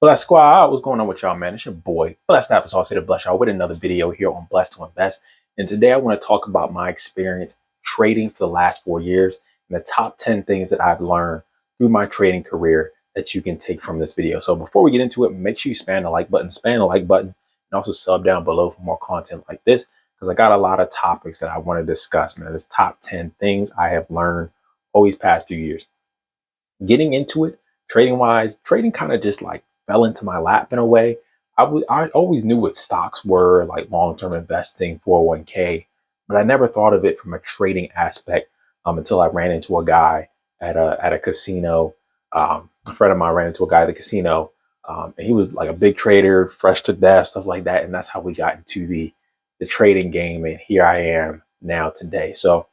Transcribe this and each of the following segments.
Bless Squad, what's going on with y'all, man? It's your boy, Blessed Applesauce, here to bless y'all with another video here on Blessed to Invest. And today I want to talk about my experience trading for the last 4 years and the top 10 things that I've learned through my trading career that you can take from this video. So before we get into it, make sure you spam the like button, and also sub down below for more content like this, because I got a lot of topics that I want to discuss, man. There's top 10 things I have learned over these past few years. Getting into it, trading wise, trading kind of just like fell into my lap in a way. I always knew what stocks were, like long-term investing, 401k, but I never thought of it from a trading aspect until I ran into a guy at a casino. A friend of mine ran into a guy at the casino, and he was like a big trader, fresh to death, stuff like that. And that's how we got into the trading game. And here I am now today. So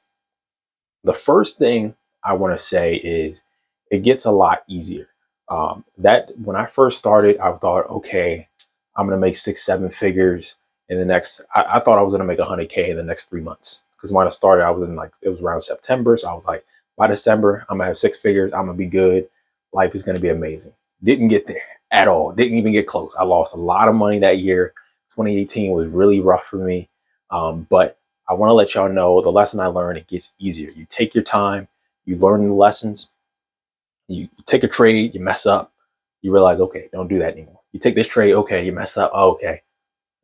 the first thing I want to say is it gets a lot easier. That when I first started, I thought, okay, I'm going to make 6-7 figures in the next, I thought I was going to make 100K in the next 3 months. Because when I started, I was in like, it was around September. So I was like, by December, I'm going to have 6 figures. I'm going to be good. Life is going to be amazing. Didn't get there at all. Didn't even get close. I lost a lot of money that year. 2018 was really rough for me. But I want to let y'all know the lesson I learned, it gets easier. You take your time, you learn the lessons. You take a trade, you mess up, you realize, okay, don't do that anymore. You take this trade, okay, you mess up, oh, okay,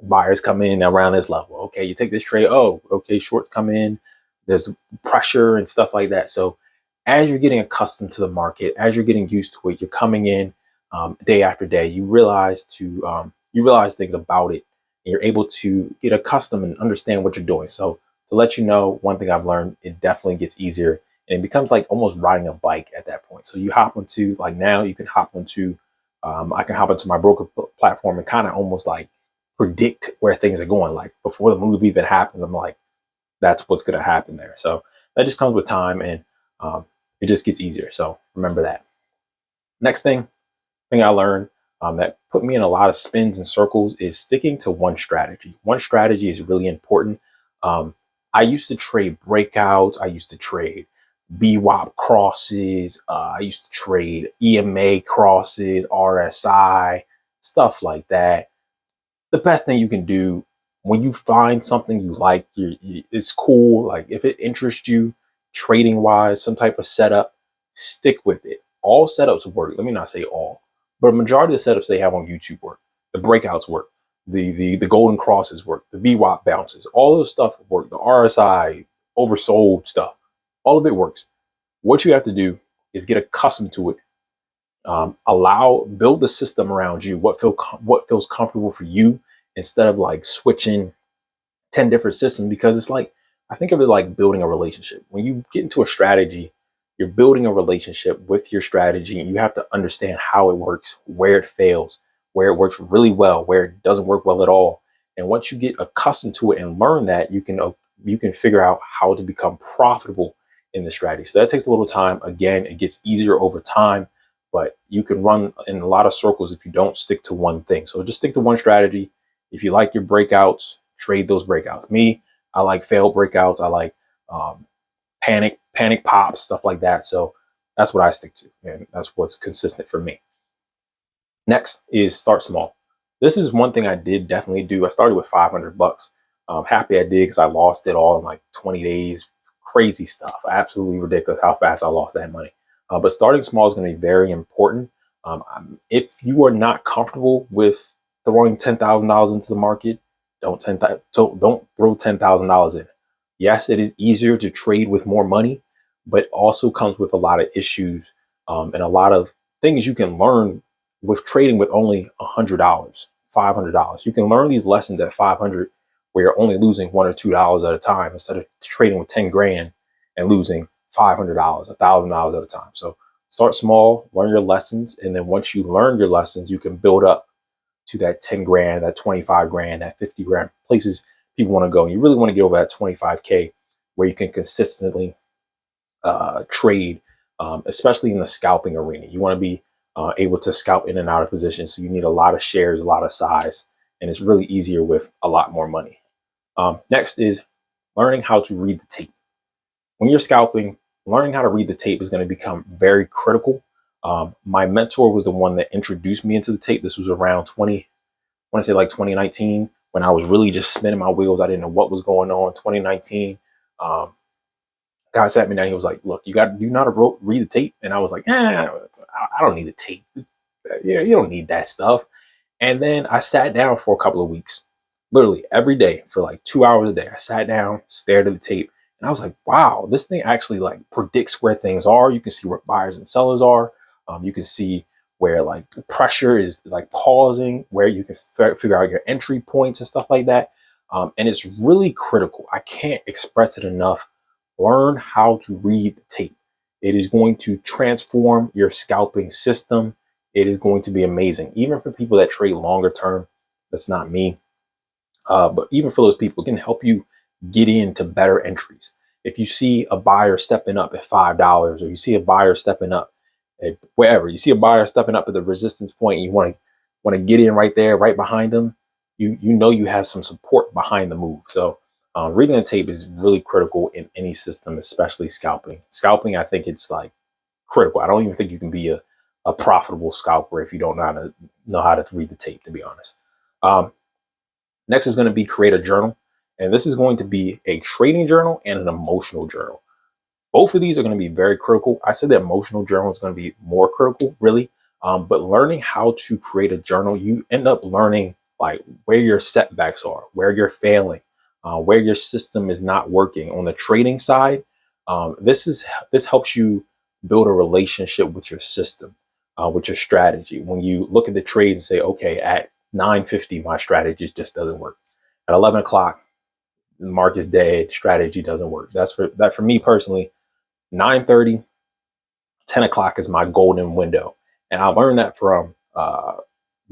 buyers come in around this level. Okay, you take this trade, oh, okay, shorts come in, there's pressure and stuff like that. So as you're getting accustomed to the market, as you're getting used to it, you're coming in day after day, you realize things about it, and you're able to get accustomed and understand what you're doing. So to let you know, one thing I've learned, it definitely gets easier. And it becomes like almost riding a bike at that point. So you hop onto, like now you can hop onto, I can hop into my broker platform and kind of almost like predict where things are going. Like before the move even happens, I'm like, that's what's going to happen there. So that just comes with time, and it just gets easier. So remember that. Next thing I learned that put me in a lot of spins and circles is sticking to one strategy. One strategy is really important. I used to trade breakouts. I used to trade VWAP crosses. I used to trade EMA crosses, RSI, stuff like that. The best thing you can do when you find something you like, it's cool. Like if it interests you trading wise, some type of setup, stick with it. All setups work. Let me not say all, but a majority of the setups they have on YouTube work. The breakouts work. The golden crosses work. The VWAP bounces. All those stuff work. The RSI oversold stuff. All of it works. What you have to do is get accustomed to it. Build the system around you. What feels comfortable for you, instead of like switching 10 different systems. Because it's like, I think of it like building a relationship. When you get into a strategy, you're building a relationship with your strategy, and you have to understand how it works, where it fails, where it works really well, where it doesn't work well at all. And once you get accustomed to it and learn that, you can figure out how to become profitable in the strategy. So that takes a little time. Again, it gets easier over time, but you can run in a lot of circles if you don't stick to one thing. So just stick to one strategy. If you like your breakouts, trade those breakouts. Me, I like failed breakouts. I like panic pops, stuff like that. So that's what I stick to, and that's what's consistent for me. Next is start small. This is one thing I did definitely do. I started with $500. Happy I did, because I lost it all in like 20 days. Crazy stuff. Absolutely ridiculous how fast I lost that money. But starting small is going to be very important. If you are not comfortable with throwing $10,000 into the market, don't throw $10,000 in. Yes, it is easier to trade with more money, but it also comes with a lot of issues and a lot of things you can learn with trading with only $100, $500. You can learn these lessons at 500, where you're only losing $1 or $2 at a time, instead of trading with 10 grand and losing $500, $1,000 at a time. So start small, learn your lessons. And then once you learn your lessons, you can build up to that 10 grand, that 25 grand, that 50 grand places people want to go. And you really want to get over that 25K, where you can consistently trade, especially in the scalping arena. You want to be able to scalp in and out of position. So you need a lot of shares, a lot of size, and it's really easier with a lot more money. Next is learning how to read the tape. When you're scalping, learning how to read the tape is going to become very critical. My mentor was the one that introduced me into the tape. This was around 20, I want to say like 2019, when I was really just spinning my wheels. I didn't know what was going on. 2019, guy sat me down. He was like, "Look, do you know how to read the tape?" And I was like, I don't need the tape. Yeah, you don't need that stuff." And then I sat down for a couple of weeks, literally every day for like 2 hours a day. I sat down, stared at the tape, and I was like, wow, this thing actually like predicts where things are. You can see where buyers and sellers are. You can see where like the pressure is like pausing, where you can figure out your entry points and stuff like that. And it's really critical. I can't express it enough. Learn how to read the tape. It is going to transform your scalping system. It is going to be amazing, even for people that trade longer term. That's not me. But even for those people, it can help you get into better entries. If you see a buyer stepping up at $5, or you see a buyer stepping up at wherever, you see a buyer stepping up at the resistance point, and you want to get in right there, right behind them, you know you have some support behind the move. So reading the tape is really critical in any system, especially scalping. Scalping, I think it's like critical. I don't even think you can be a profitable scalper if you don't know how to read the tape, to be honest. Next is going to be create a journal. And this is going to be a trading journal and an emotional journal. Both of these are going to be very critical. I said the emotional journal is going to be more critical, really. But learning how to create a journal, you end up learning like where your setbacks are, where you're failing, where your system is not working. On the trading side, this helps you build a relationship with your system, with your strategy. When you look at the trades and say, okay, at 9:50, my strategy just doesn't work. At 11 o'clock, the market's dead, strategy doesn't work. That's for me personally. 9:30, 10 o'clock is my golden window. And I learned that from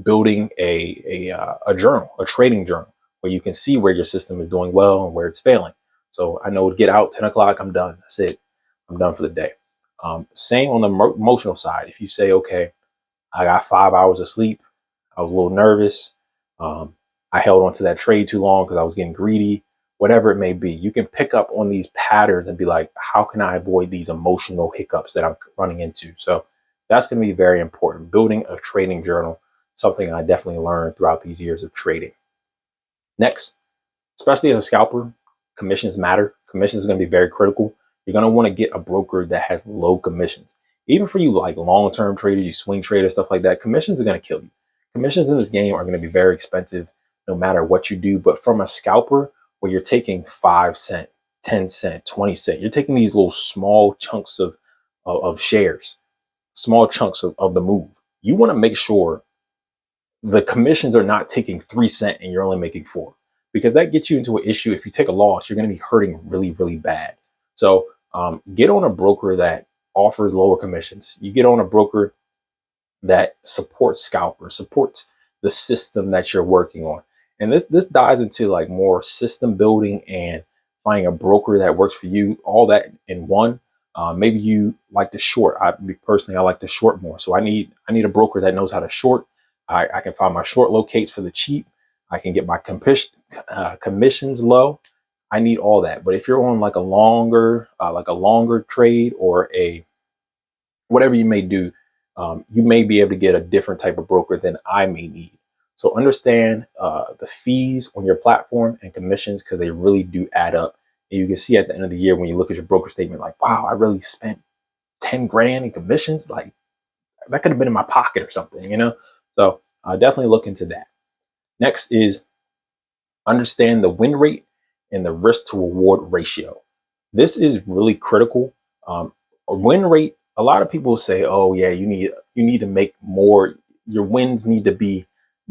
building a journal, a trading journal, where you can see where your system is doing well and where it's failing. So I know to get out 10 o'clock, I'm done. That's it. I'm done for the day. Same on the emotional side. If you say, okay, I got 5 hours of sleep, I was a little nervous, I held on to that trade too long because I was getting greedy, whatever it may be, you can pick up on these patterns and be like, how can I avoid these emotional hiccups that I'm running into? So that's going to be very important. Building a trading journal, something I definitely learned throughout these years of trading. Next, especially as a scalper, commissions matter. Commissions are going to be very critical. You're going to want to get a broker that has low commissions. Even for you like long-term traders, you swing traders, stuff like that, commissions are going to kill you. Commissions in this game are going to be very expensive no matter what you do. But from a scalper, where you're taking 5 cent, 10 cent, 20 cent, you're taking these little small chunks of shares, small chunks of the move. You want to make sure the commissions are not taking 3 cent and you're only making 4, because that gets you into an issue. If you take a loss, you're going to be hurting really, really bad. So get on a broker that offers lower commissions. You get on a broker that supports scalpers, supports the system that you're working on. And this dives into like more system building and finding a broker that works for you, all that in one. Maybe you like to short. I like to short more. So I need a broker that knows how to short. I can find my short locates for the cheap. I can get my commissions low. I need all that. But if you're on like a longer trade or a whatever you may do, you may be able to get a different type of broker than I may need. So understand the fees on your platform and commissions, because they really do add up. And you can see at the end of the year when you look at your broker statement, like, wow, I really spent 10 grand in commissions. Like that could have been in my pocket or something, you know? So definitely look into that. Next is understand the win rate and the risk to reward ratio. This is really critical. A win rate, a lot of people say, oh yeah, you need to make more. Your wins need to be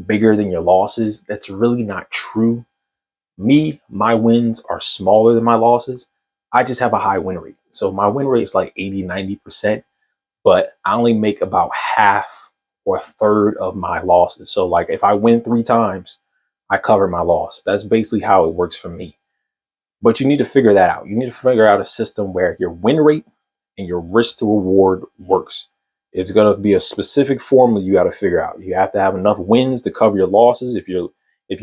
bigger than your losses. That's really not true. My wins are smaller than my losses. I just have a high win rate. So my win rate is like 80, 90%, but I only make about half or a third of my losses. So like if I win 3 times, I cover my loss. That's basically how it works for me. But you need to figure that out. You need to figure out a system where your win rate and your risk to reward works. It's going to be a specific formula you got to figure out. You have to have enough wins to cover your losses. If you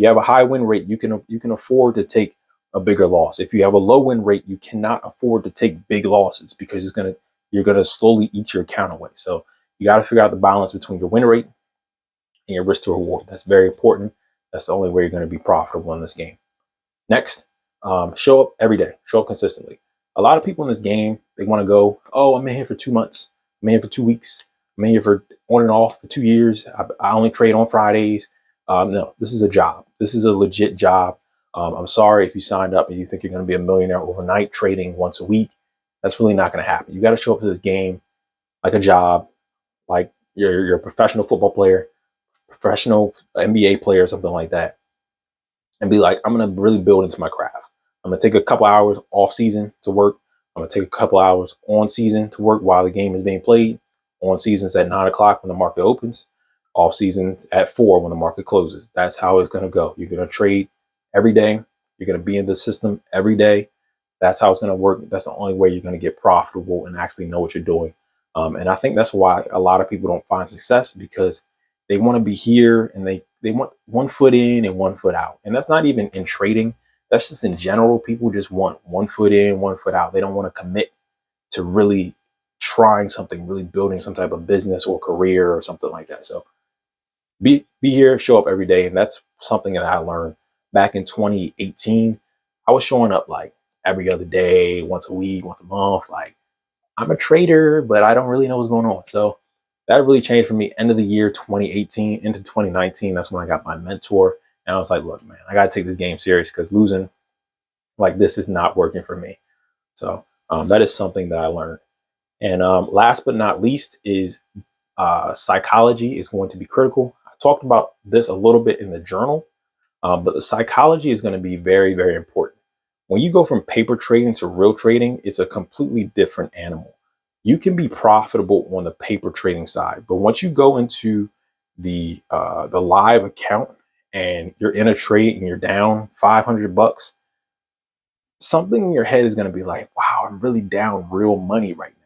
have a high win rate, you can afford to take a bigger loss. If you have a low win rate, you cannot afford to take big losses, because you're going to slowly eat your account away. So You got to figure out the balance between your win rate and your risk to reward. That's very important. That's the only way you're going to be profitable in this game. Next, show up every day. Show up consistently. A lot of people in this game, they want to go, oh, I'm in here for 2 months. I'm in here for 2 weeks. I'm in here for on and off for 2 years. I only trade on Fridays. No, this is a job. This is a legit job. I'm sorry if you signed up and you think you're going to be a millionaire overnight trading once a week. That's really not going to happen. You got to show up to this game like a job, like you're a professional football player, professional NBA player, something like that, and be like, I'm going to really build into my craft. I'm going to take a couple hours off season to work. I'm going to take a couple hours on season to work while the game is being played. On seasons at 9 o'clock when the market opens, off seasons at 4 when the market closes. That's how it's going to go. You're going to trade every day. You're going to be in the system every day. That's how it's going to work. That's the only way you're going to get profitable and actually know what you're doing. And I think that's why a lot of people don't find success, because they want to be here and they want 1 foot in and 1 foot out. And that's not even in trading. That's just in general. People just want 1 foot in, 1 foot out. They don't want to commit to really trying something, really building some type of business or career or something like that. So be here, show up every day. And that's something that I learned back in 2018. I was showing up like every other day, once a week, once a month. Like, I'm a trader, but I don't really know what's going on. So that really changed for me. End of the year 2018 into 2019. That's when I got my mentor. And I was like, look, man, I got to take this game serious, because losing like this is not working for me. So that is something that I learned. And last but not least is psychology is going to be critical. I talked about this a little bit in the journal, but the psychology is going to be very, very important. When you go from paper trading to real trading, it's a completely different animal. You can be profitable on the paper trading side, but once you go into the live account and you're in a trade and you're down $500, something in your head is going to be like, wow, I'm really down real money right now.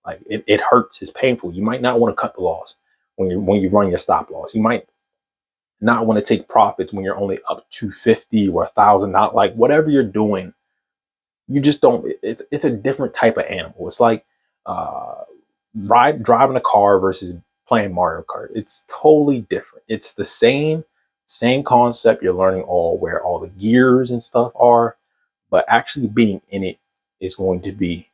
Like it hurts. It's painful. You might not want to cut the loss when you run your stop loss. You might not want to take profits when you're only up $250 or $1,000. Not like whatever you're doing, you just don't. It's a different type of animal. It's like driving a car versus playing Mario Kart. It's totally different. It's the same concept. You're learning where all the gears and stuff are, but actually being in it is going to be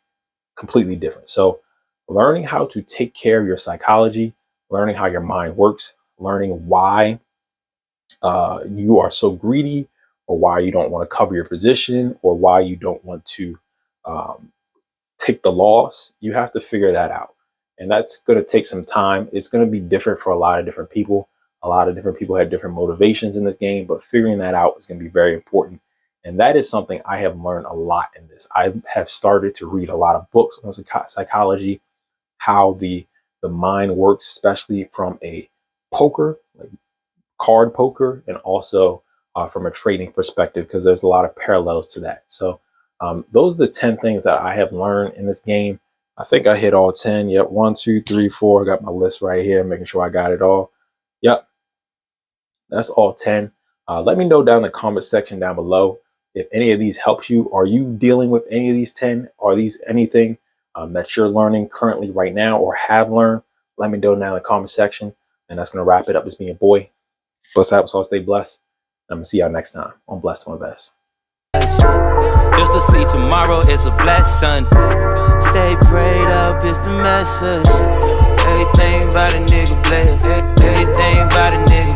completely different. So learning how to take care of your psychology, learning how your mind works, learning why you are so greedy, or why you don't want to cover your position, or why you don't want to take the loss. You have to figure that out. And that's going to take some time. It's going to be different for a lot of different people. A lot of different people have different motivations in this game, but figuring that out is going to be very important. And that is something I have learned a lot in this. I have started to read a lot of books on psychology, how the mind works, especially from a poker, like card poker, and also from a trading perspective, because there's a lot of parallels to that. So those are the 10 things that I have learned in this game. I think I hit all 10. Yep. 1, 2, 3, 4. I got my list right here, making sure I got it all. Yep. That's all 10. Let me know down in the comment section down below if any of these helps you. Are you dealing with any of these 10? Are these anything that you're learning currently right now or have learned? Let me know down in the comment section. And that's going to wrap it up. It's been your boy, Blessed Applesauce. Stay blessed. I'm going to see y'all next time on Blessed to Invest. Just to see tomorrow is a blessing. Stay prayed up is the message. Everything about a nigga blessed. Everything about a nigga